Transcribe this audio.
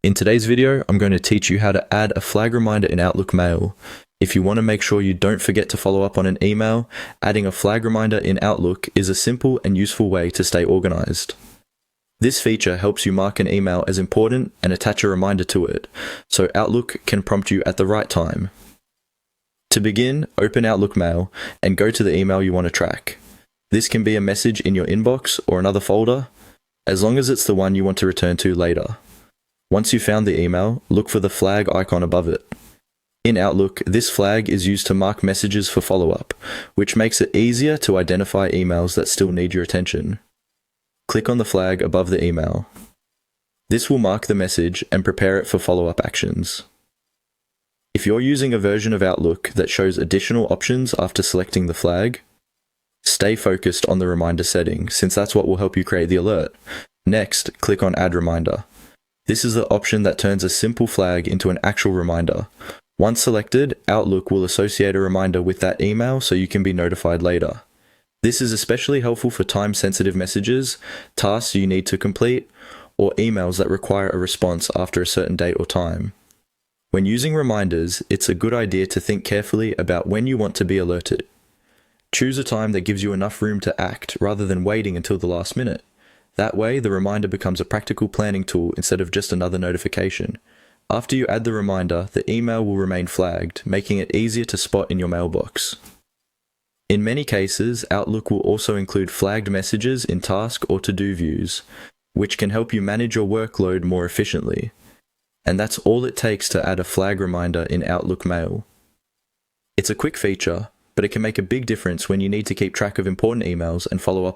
In today's video, I'm going to teach you how to add a flag reminder in Outlook Mail. If you want to make sure you don't forget to follow up on an email, adding a flag reminder in Outlook is a simple and useful way to stay organized. This feature helps you mark an email as important and attach a reminder to it, so Outlook can prompt you at the right time. To begin, open Outlook Mail and go to the email you want to track. This can be a message in your inbox or another folder, as long as it's the one you want to return to later. Once you've found the email, look for the flag icon above it. In Outlook, this flag is used to mark messages for follow-up, which makes it easier to identify emails that still need your attention. Click on the flag above the email. This will mark the message and prepare it for follow-up actions. If you're using a version of Outlook that shows additional options after selecting the flag, stay focused on the reminder setting, since that's what will help you create the alert. Next, click on Add Reminder. This is the option that turns a simple flag into an actual reminder. Once selected, Outlook will associate a reminder with that email so you can be notified later. This is especially helpful for time-sensitive messages, tasks you need to complete, or emails that require a response after a certain date or time. When using reminders, it's a good idea to think carefully about when you want to be alerted. Choose a time that gives you enough room to act rather than waiting until the last minute. That way, the reminder becomes a practical planning tool instead of just another notification. After you add the reminder, the email will remain flagged, making it easier to spot in your mailbox. In many cases, Outlook will also include flagged messages in task or to-do views, which can help you manage your workload more efficiently. And that's all it takes to add a flag reminder in Outlook Mail. It's a quick feature, but it can make a big difference when you need to keep track of important emails and follow up